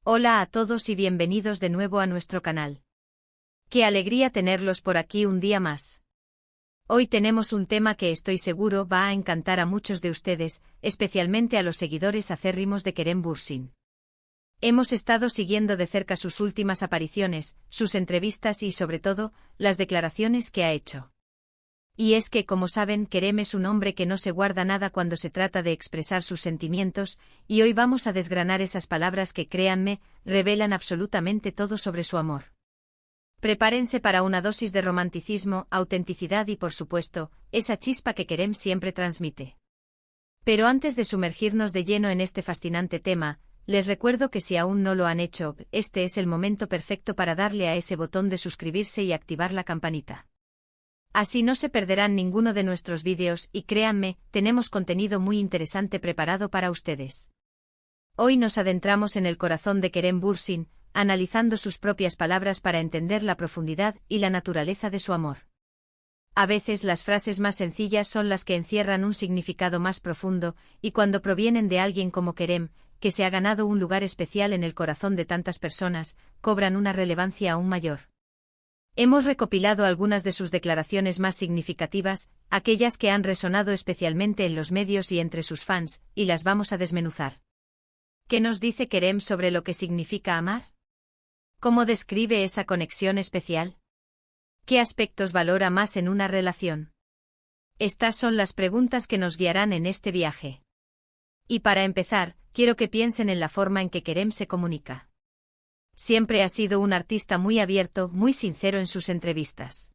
Hola a todos y bienvenidos de nuevo a nuestro canal. Qué alegría tenerlos por aquí un día más. Hoy tenemos un tema que estoy seguro va a encantar a muchos de ustedes, especialmente a los seguidores acérrimos de Kerem Bürsin. Hemos estado siguiendo de cerca sus últimas apariciones, sus entrevistas y sobre todo, las declaraciones que ha hecho. Y es que, como saben, Kerem es un hombre que no se guarda nada cuando se trata de expresar sus sentimientos, y hoy vamos a desgranar esas palabras que, créanme, revelan absolutamente todo sobre su amor. Prepárense para una dosis de romanticismo, autenticidad y, por supuesto, esa chispa que Kerem siempre transmite. Pero antes de sumergirnos de lleno en este fascinante tema, les recuerdo que si aún no lo han hecho, este es el momento perfecto para darle a ese botón de suscribirse y activar la campanita. Así no se perderán ninguno de nuestros vídeos y créanme, tenemos contenido muy interesante preparado para ustedes. Hoy nos adentramos en el corazón de Kerem Bürsin, analizando sus propias palabras para entender la profundidad y la naturaleza de su amor. A veces las frases más sencillas son las que encierran un significado más profundo, y cuando provienen de alguien como Kerem, que se ha ganado un lugar especial en el corazón de tantas personas, cobran una relevancia aún mayor. Hemos recopilado algunas de sus declaraciones más significativas, aquellas que han resonado especialmente en los medios y entre sus fans, y las vamos a desmenuzar. ¿Qué nos dice Kerem sobre lo que significa amar? ¿Cómo describe esa conexión especial? ¿Qué aspectos valora más en una relación? Estas son las preguntas que nos guiarán en este viaje. Y para empezar, quiero que piensen en la forma en que Kerem se comunica. Siempre ha sido un artista muy abierto, muy sincero en sus entrevistas.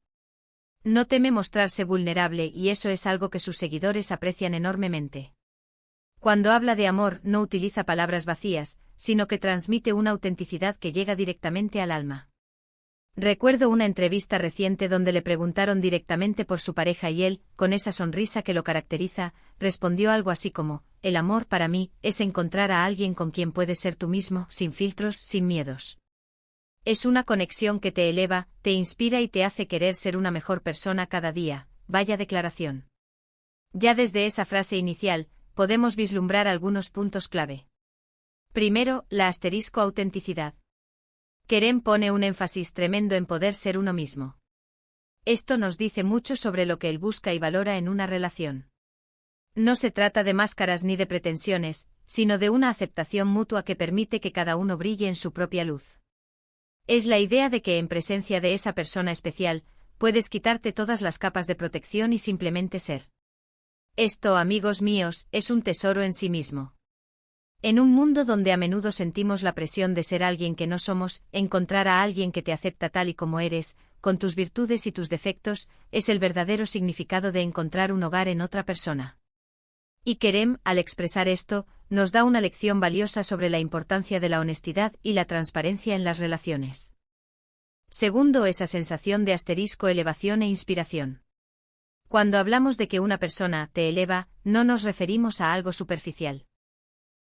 No teme mostrarse vulnerable y eso es algo que sus seguidores aprecian enormemente. Cuando habla de amor no utiliza palabras vacías, sino que transmite una autenticidad que llega directamente al alma. Recuerdo una entrevista reciente donde le preguntaron directamente por su pareja y él, con esa sonrisa que lo caracteriza, respondió algo así como: el amor para mí es encontrar a alguien con quien puedes ser tú mismo, sin filtros, sin miedos. Es una conexión que te eleva, te inspira y te hace querer ser una mejor persona cada día. Vaya declaración. Ya desde esa frase inicial, podemos vislumbrar algunos puntos clave. Primero, la autenticidad. Kerem pone un énfasis tremendo en poder ser uno mismo. Esto nos dice mucho sobre lo que él busca y valora en una relación. No se trata de máscaras ni de pretensiones, sino de una aceptación mutua que permite que cada uno brille en su propia luz. Es la idea de que en presencia de esa persona especial, puedes quitarte todas las capas de protección y simplemente ser. Esto, amigos míos, es un tesoro en sí mismo. En un mundo donde a menudo sentimos la presión de ser alguien que no somos, encontrar a alguien que te acepta tal y como eres, con tus virtudes y tus defectos, es el verdadero significado de encontrar un hogar en otra persona. Y Kerem, al expresar esto, nos da una lección valiosa sobre la importancia de la honestidad y la transparencia en las relaciones. Segundo, esa sensación de elevación e inspiración. Cuando hablamos de que una persona te eleva, no nos referimos a algo superficial.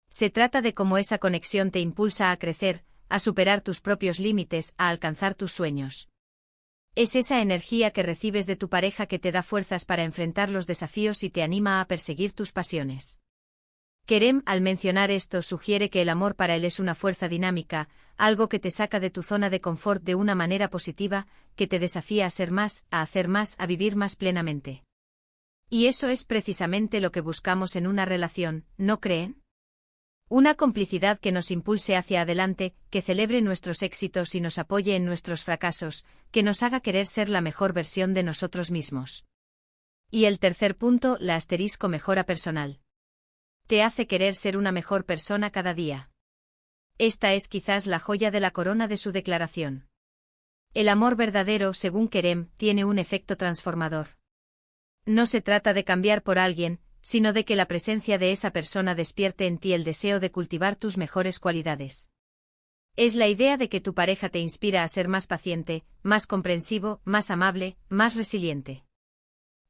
Se trata de cómo esa conexión te impulsa a crecer, a superar tus propios límites, a alcanzar tus sueños. Es esa energía que recibes de tu pareja que te da fuerzas para enfrentar los desafíos y te anima a perseguir tus pasiones. Kerem, al mencionar esto, sugiere que el amor para él es una fuerza dinámica, algo que te saca de tu zona de confort de una manera positiva, que te desafía a ser más, a hacer más, a vivir más plenamente. Y eso es precisamente lo que buscamos en una relación, ¿no creen? Una complicidad que nos impulse hacia adelante, que celebre nuestros éxitos y nos apoye en nuestros fracasos, que nos haga querer ser la mejor versión de nosotros mismos. Y el tercer punto, la mejora personal. Te hace querer ser una mejor persona cada día. Esta es quizás la joya de la corona de su declaración. El amor verdadero, según Kerem, tiene un efecto transformador. No se trata de cambiar por alguien, sino de que la presencia de esa persona despierte en ti el deseo de cultivar tus mejores cualidades. Es la idea de que tu pareja te inspira a ser más paciente, más comprensivo, más amable, más resiliente.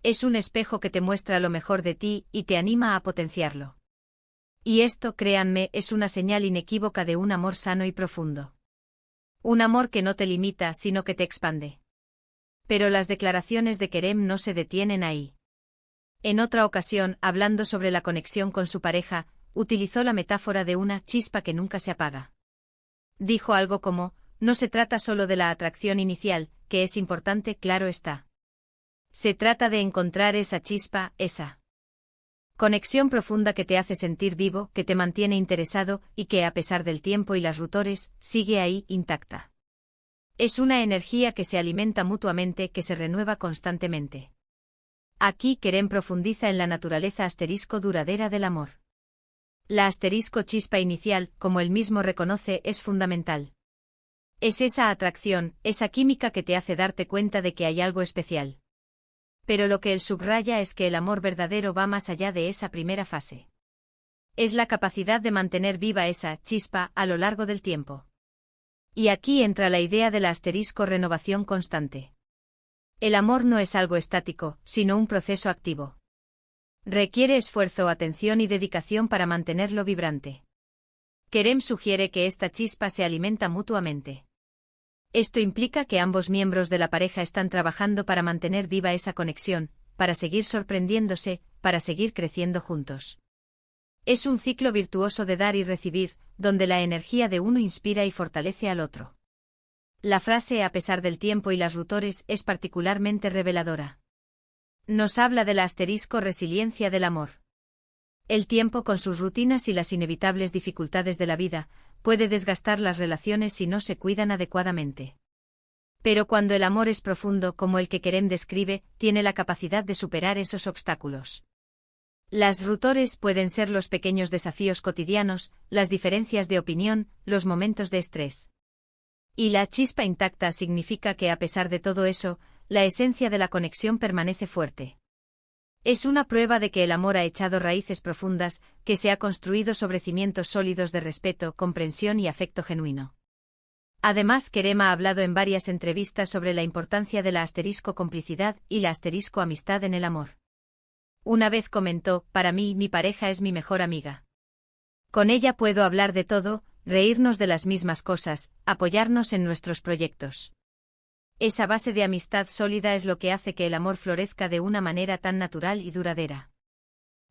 Es un espejo que te muestra lo mejor de ti y te anima a potenciarlo. Y esto, créanme, es una señal inequívoca de un amor sano y profundo. Un amor que no te limita, sino que te expande. Pero las declaraciones de Kerem no se detienen ahí. En otra ocasión, hablando sobre la conexión con su pareja, utilizó la metáfora de una chispa que nunca se apaga. Dijo algo como, no se trata solo de la atracción inicial, que es importante, claro está. Se trata de encontrar esa chispa, esa conexión profunda que te hace sentir vivo, que te mantiene interesado y que, a pesar del tiempo y las rutores, sigue ahí, intacta. Es una energía que se alimenta mutuamente, que se renueva constantemente. Aquí Kerem profundiza en la naturaleza duradera del amor. La chispa inicial, como él mismo reconoce, es fundamental. Es esa atracción, esa química que te hace darte cuenta de que hay algo especial. Pero lo que él subraya es que el amor verdadero va más allá de esa primera fase. Es la capacidad de mantener viva esa chispa a lo largo del tiempo. Y aquí entra la idea de la renovación constante. El amor no es algo estático, sino un proceso activo. Requiere esfuerzo, atención y dedicación para mantenerlo vibrante. Kerem sugiere que esta chispa se alimenta mutuamente. Esto implica que ambos miembros de la pareja están trabajando para mantener viva esa conexión, para seguir sorprendiéndose, para seguir creciendo juntos. Es un ciclo virtuoso de dar y recibir, donde la energía de uno inspira y fortalece al otro. La frase a pesar del tiempo y las rutores es particularmente reveladora. Nos habla de la resiliencia del amor. El tiempo con sus rutinas y las inevitables dificultades de la vida, puede desgastar las relaciones si no se cuidan adecuadamente. Pero cuando el amor es profundo como el que Kerem describe, tiene la capacidad de superar esos obstáculos. Las rutores pueden ser los pequeños desafíos cotidianos, las diferencias de opinión, los momentos de estrés. Y la chispa intacta significa que a pesar de todo eso, la esencia de la conexión permanece fuerte. Es una prueba de que el amor ha echado raíces profundas, que se ha construido sobre cimientos sólidos de respeto, comprensión y afecto genuino. Además, Kerem ha hablado en varias entrevistas sobre la importancia de la complicidad y la amistad en el amor. Una vez comentó, para mí, mi pareja es mi mejor amiga. Con ella puedo hablar de todo, reírnos de las mismas cosas, apoyarnos en nuestros proyectos. Esa base de amistad sólida es lo que hace que el amor florezca de una manera tan natural y duradera.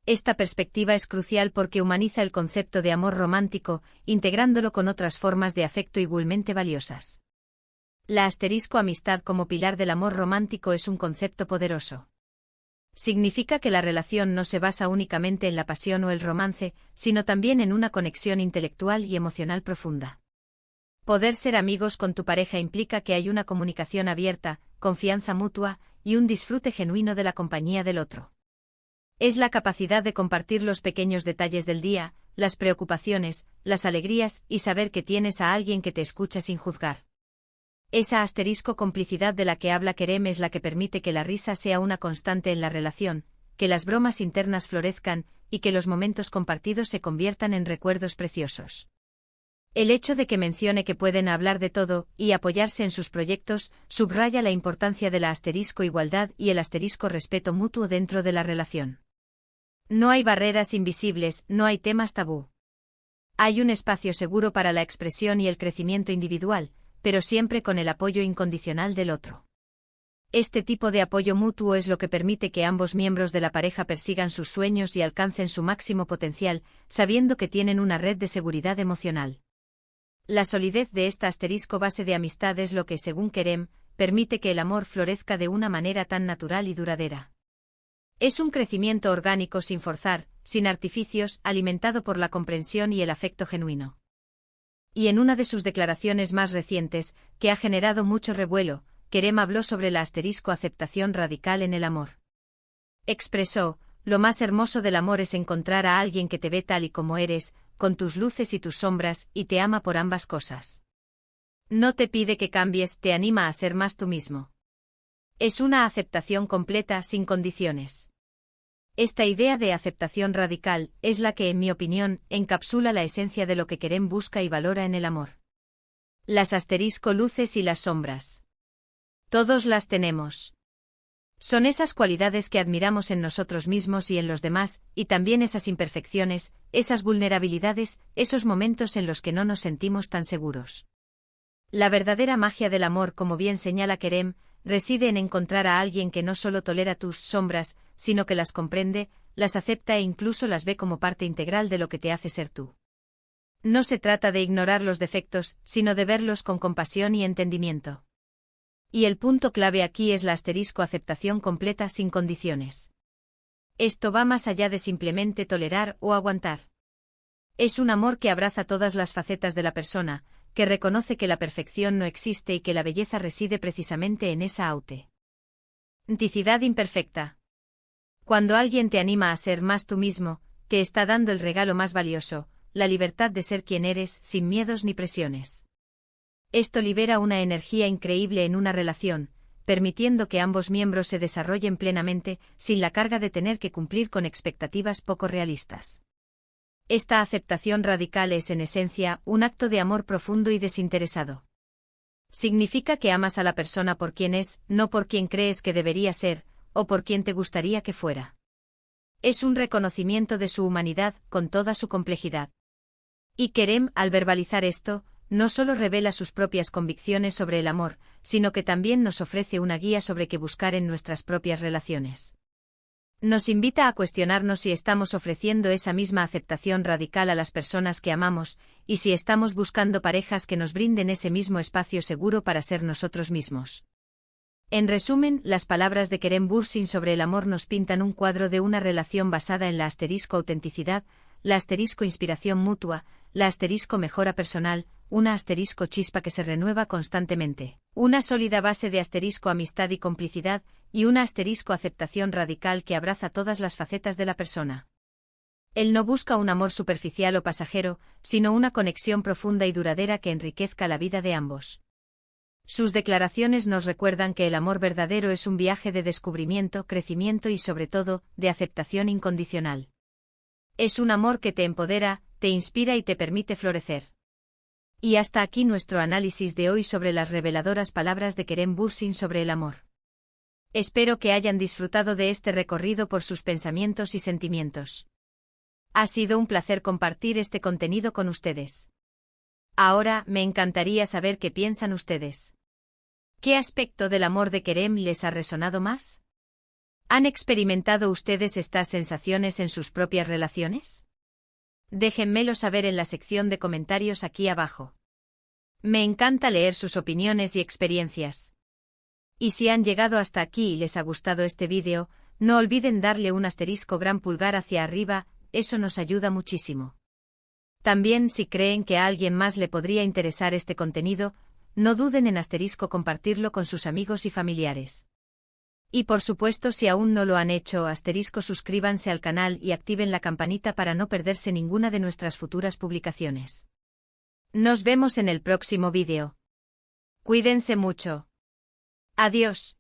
Esta perspectiva es crucial porque humaniza el concepto de amor romántico, integrándolo con otras formas de afecto igualmente valiosas. La amistad como pilar del amor romántico es un concepto poderoso. Significa que la relación no se basa únicamente en la pasión o el romance, sino también en una conexión intelectual y emocional profunda. Poder ser amigos con tu pareja implica que hay una comunicación abierta, confianza mutua, y un disfrute genuino de la compañía del otro. Es la capacidad de compartir los pequeños detalles del día, las preocupaciones, las alegrías y saber que tienes a alguien que te escucha sin juzgar. Esa complicidad de la que habla Kerem es la que permite que la risa sea una constante en la relación, que las bromas internas florezcan y que los momentos compartidos se conviertan en recuerdos preciosos. El hecho de que mencione que pueden hablar de todo y apoyarse en sus proyectos subraya la importancia de la igualdad y el respeto mutuo dentro de la relación. No hay barreras invisibles, no hay temas tabú. Hay un espacio seguro para la expresión y el crecimiento individual, pero siempre con el apoyo incondicional del otro. Este tipo de apoyo mutuo es lo que permite que ambos miembros de la pareja persigan sus sueños y alcancen su máximo potencial, sabiendo que tienen una red de seguridad emocional. La solidez de esta base de amistad es lo que, según Kerem, permite que el amor florezca de una manera tan natural y duradera. Es un crecimiento orgánico sin forzar, sin artificios, alimentado por la comprensión y el afecto genuino. Y en una de sus declaraciones más recientes, que ha generado mucho revuelo, Kerem habló sobre la aceptación radical en el amor. Expresó, lo más hermoso del amor es encontrar a alguien que te ve tal y como eres, con tus luces y tus sombras, y te ama por ambas cosas. No te pide que cambies, te anima a ser más tú mismo. Es una aceptación completa, sin condiciones. Esta idea de aceptación radical es la que, en mi opinión, encapsula la esencia de lo que Kerem busca y valora en el amor. Las luces y las sombras. Todos las tenemos. Son esas cualidades que admiramos en nosotros mismos y en los demás, y también esas imperfecciones, esas vulnerabilidades, esos momentos en los que no nos sentimos tan seguros. La verdadera magia del amor, como bien señala Kerem, reside en encontrar a alguien que no solo tolera tus sombras, sino que las comprende, las acepta e incluso las ve como parte integral de lo que te hace ser tú. No se trata de ignorar los defectos, sino de verlos con compasión y entendimiento. Y el punto clave aquí es la asterisco aceptación completa sin condiciones. Esto va más allá de simplemente tolerar o aguantar. Es un amor que abraza todas las facetas de la persona, que reconoce que la perfección no existe y que la belleza reside precisamente en esa autenticidad imperfecta. Cuando alguien te anima a ser más tú mismo, te está dando el regalo más valioso, la libertad de ser quien eres, sin miedos ni presiones. Esto libera una energía increíble en una relación, permitiendo que ambos miembros se desarrollen plenamente, sin la carga de tener que cumplir con expectativas poco realistas. Esta aceptación radical es en esencia un acto de amor profundo y desinteresado. Significa que amas a la persona por quien es, no por quien crees que debería ser, o por quien te gustaría que fuera. Es un reconocimiento de su humanidad, con toda su complejidad. Y Kerem, al verbalizar esto, no solo revela sus propias convicciones sobre el amor, sino que también nos ofrece una guía sobre qué buscar en nuestras propias relaciones. Nos invita a cuestionarnos si estamos ofreciendo esa misma aceptación radical a las personas que amamos, y si estamos buscando parejas que nos brinden ese mismo espacio seguro para ser nosotros mismos. En resumen, las palabras de Kerem Bürsin sobre el amor nos pintan un cuadro de una relación basada en la autenticidad, la inspiración mutua, la mejora personal, una chispa que se renueva constantemente, una sólida base de amistad y complicidad, y una aceptación radical que abraza todas las facetas de la persona. Él no busca un amor superficial o pasajero, sino una conexión profunda y duradera que enriquezca la vida de ambos. Sus declaraciones nos recuerdan que el amor verdadero es un viaje de descubrimiento, crecimiento y sobre todo, de aceptación incondicional. Es un amor que te empodera, te inspira y te permite florecer. Y hasta aquí nuestro análisis de hoy sobre las reveladoras palabras de Kerem Bürsin sobre el amor. Espero que hayan disfrutado de este recorrido por sus pensamientos y sentimientos. Ha sido un placer compartir este contenido con ustedes. Ahora, me encantaría saber qué piensan ustedes. ¿Qué aspecto del amor de Kerem les ha resonado más? ¿Han experimentado ustedes estas sensaciones en sus propias relaciones? Déjenmelo saber en la sección de comentarios aquí abajo. Me encanta leer sus opiniones y experiencias. Y si han llegado hasta aquí y les ha gustado este vídeo, no olviden darle un gran pulgar hacia arriba, eso nos ayuda muchísimo. También si creen que a alguien más le podría interesar este contenido, no duden en compartirlo con sus amigos y familiares. Y por supuesto si aún no lo han hecho, suscríbanse al canal y activen la campanita para no perderse ninguna de nuestras futuras publicaciones. Nos vemos en el próximo vídeo. Cuídense mucho. Adiós.